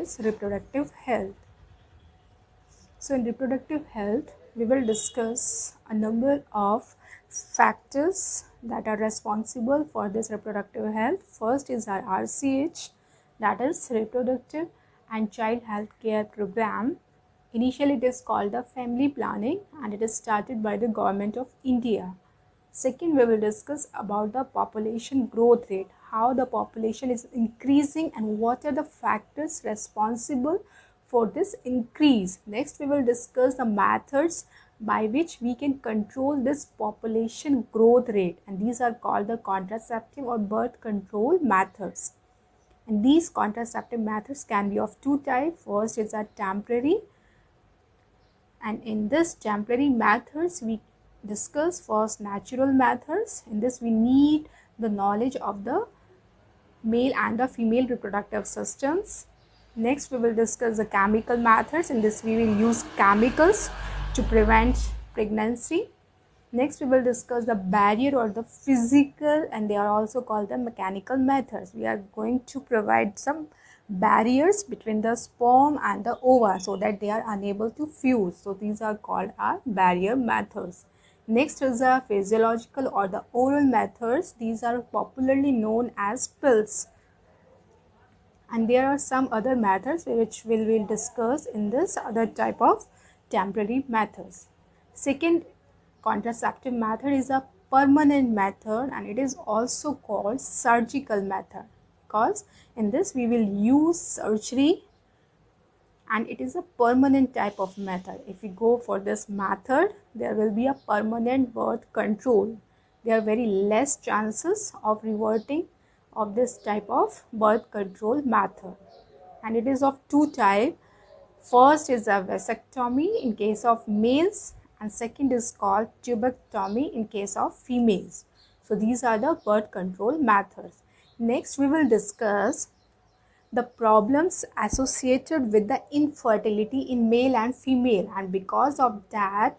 is reproductive health. So in reproductive health, we will discuss a number of factors that are responsible for this reproductive health. First is our RCH, that is Reproductive and Child Health Care Program. Initially it is called the family planning and it is started by the government of India. Second, we will discuss about the population growth rate, how the population is increasing and what are the factors responsible for this increase. Next, we will discuss the methods by which we can control this population growth rate, and these are called the contraceptive or birth control methods. And these contraceptive methods can be of two types. First is a temporary, and in this temporary methods we discuss first natural methods. In this we need the knowledge of the male and the female reproductive systems. Next we will discuss the chemical methods. In this we will use chemicals to prevent pregnancy. Next we will discuss the barrier or the physical, and they are also called the mechanical methods. We are going to provide some barriers between the sperm and the ova so that they are unable to fuse. So these are called our barrier methods. Next is the physiological or the oral methods. These are popularly known as pills. And there are some other methods which we will discuss in this other type of temporary methods. Second contraceptive method is a permanent method, and it is also called surgical method because in this we will use surgery and it is a permanent type of method. If we go for this method, there will be a permanent birth control. There are very less chances of reverting of this type of birth control method, and it is of two types. First is a vasectomy in case of males, and second is called tubectomy in case of females. So these are the birth control methods. Next we will discuss the problems associated with the infertility in male and female, and because of that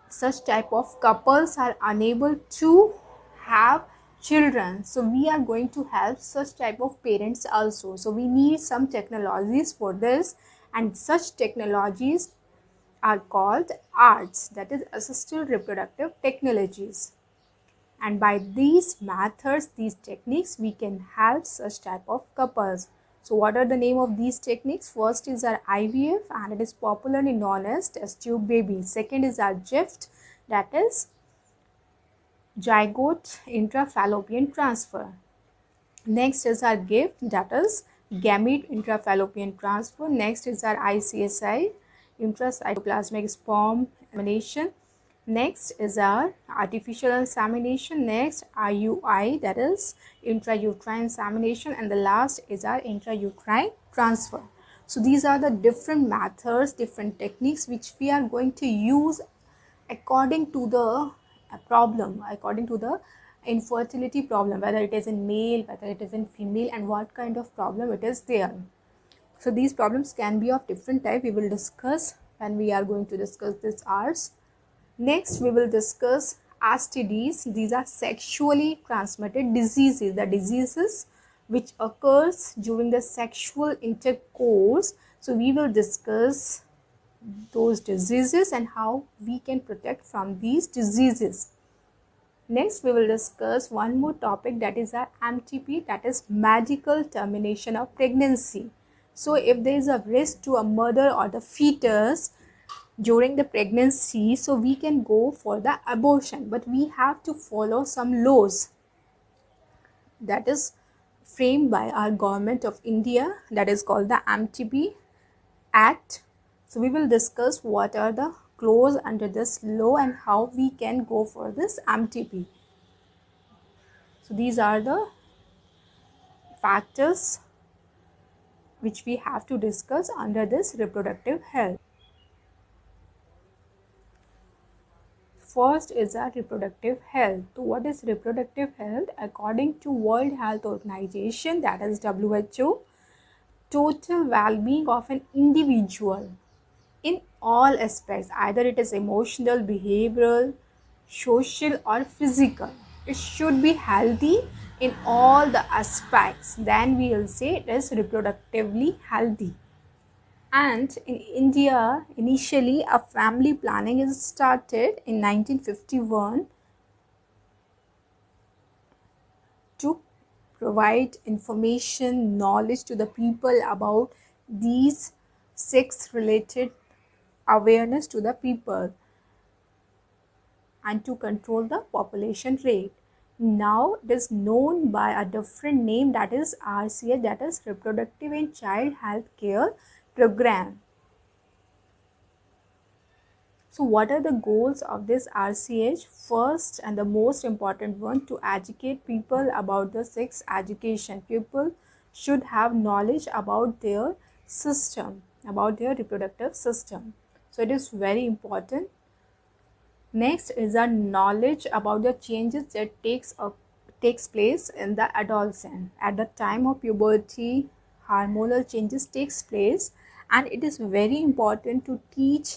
such type of couples are unable to have children. So we are going to help such type of parents also. So we need some technologies for this, and such technologies are called ARTS, that is assisted reproductive technologies. And by these methods, these techniques, we can help such type of couples. So what are the name of these techniques? First is our IVF, and it is popularly known as test tube baby. Second is our GIFT, that is zygote intrafallopian transfer. Next is our GIFT, that is gamete intrafallopian transfer. Next is our ICSI, intracytoplasmic sperm insemination. Next is our artificial insemination. Next IUI, that is intrauterine insemination, and the last is our intrauterine transfer. So these are the different methods, different techniques which we are going to use according to the problem, according to the infertility problem, whether it is in male, whether it is in female, and what kind of problem it is there. So these problems can be of different type. We will discuss when we are going to discuss this hours. Next we will discuss STDs. These are sexually transmitted diseases, the diseases which occurs during the sexual intercourse. So we will discuss those diseases and how we can protect from these diseases. Next we will discuss one more topic, that is our MTP, that is medical termination of pregnancy. So if there is a risk to a mother or the fetus during the pregnancy, so we can go for the abortion, but we have to follow some laws that is framed by our government of India, that is called the MTP Act. So we will discuss what are the clause under this law and how we can go for this MTP. So these are the factors which we have to discuss under this reproductive health. First is our reproductive health. So what is reproductive health? According to World Health Organization, that is WHO, total well-being of an individual in all aspects, either it is emotional, behavioral, social or physical. It should be healthy in all the aspects, then we will say it is reproductively healthy. And in India, initially a family planning is started in 1951 to provide information, knowledge to the people about these sex related awareness to the people and to control the population rate. Now it is known by a different name, that is RCH, that is Reproductive and Child Health Care Program. So what are the goals of this RCH? First and the most important one, to educate people about the sex education. People should have knowledge about their system, about their reproductive system. So it is very important. Next is a knowledge about the changes that takes place in the adolescent. At the time of puberty, hormonal changes takes place, and it is very important to teach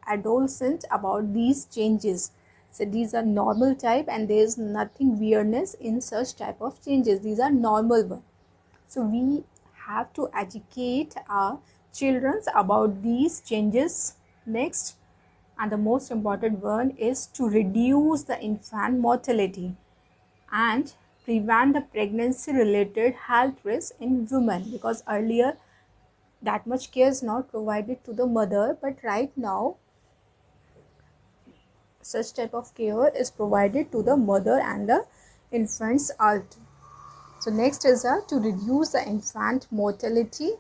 adolescents about these changes. So these are normal type and there is nothing weirdness in such type of changes. These are normal ones. So we have to educate our children about these changes. Next, and the most important one, is to reduce the infant mortality and prevent the pregnancy related health risks in women, because earlier that much care is not provided to the mother, but right now such type of care is provided to the mother and the infants also. So next is to reduce the infant mortality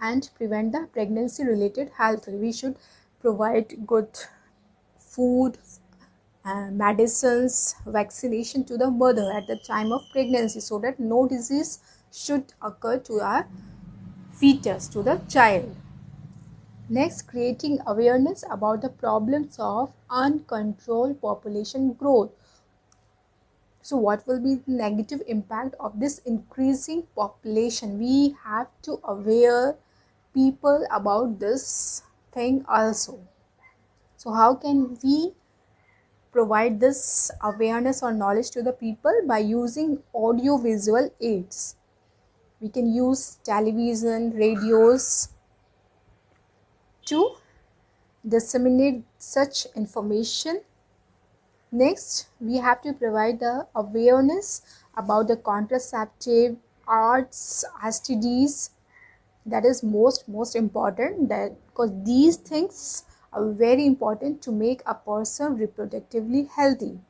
and prevent the pregnancy related health. We should provide good food, medicines, vaccination to the mother at the time of pregnancy, so that no disease should occur to our fetus, to the child. Next, creating awareness about the problems of uncontrolled population growth. So what will be the negative impact of this increasing population? We have to aware people about this thing also. So how can we provide this awareness or knowledge to the people? By using audio visual aids. We can use television, radios to disseminate such information. Next, we have to provide the awareness about the contraceptive, arts, STDs. That is most important, that because these things are very important to make a person reproductively healthy.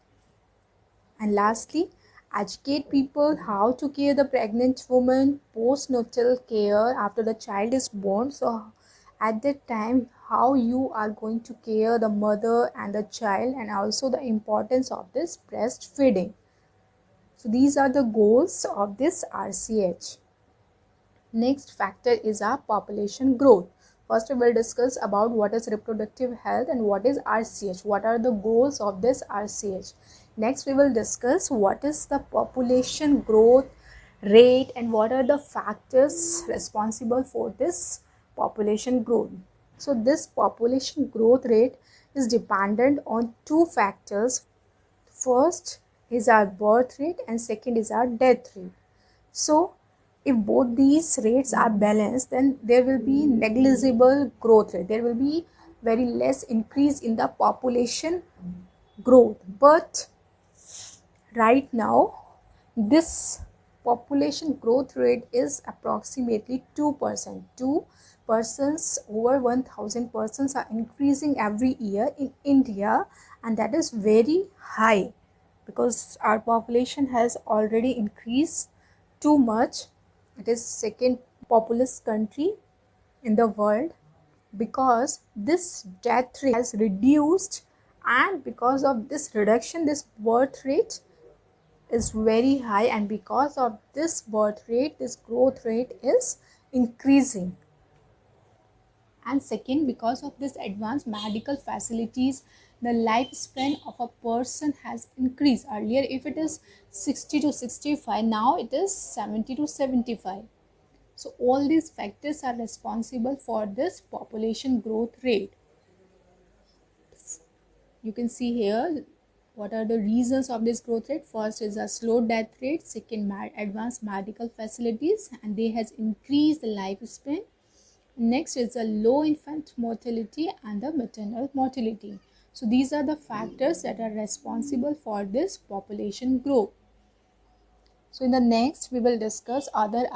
And lastly, educate people how to care the pregnant woman, postnatal care after the child is born. So at that time, how you are going to care the mother and the child, and also the importance of this breastfeeding. So these are the goals of this RCH. Next factor is our population growth. First we will discuss about what is reproductive health and what is RCH. What are the goals of this RCH? Next we will discuss what is the population growth rate and what are the factors responsible for this population growth. So this population growth rate is dependent on two factors. First is our birth rate and second is our death rate. So if both these rates are balanced, then there will be negligible growth rate. There will be very less increase in the population growth. But right now, this population growth rate is approximately 2%. 2 persons, over 1000 persons are increasing every year in India, and that is very high because our population has already increased too much. It is second populous country in the world. Because this death rate has reduced, and because of this reduction, this birth rate is very high, and because of this birth rate, this growth rate is increasing. And second, because of this advanced medical facilities, the lifespan of a person has increased. Earlier if it is 60 to 65, now it is 70 to 75. So all these factors are responsible for this population growth rate. You can see here What are the reasons of this growth rate? First is a slow death rate, second advanced medical facilities, and they has increased the lifespan. Next is a low infant mortality and the maternal mortality. So these are the factors that are responsible for this population growth. So in the next we will discuss other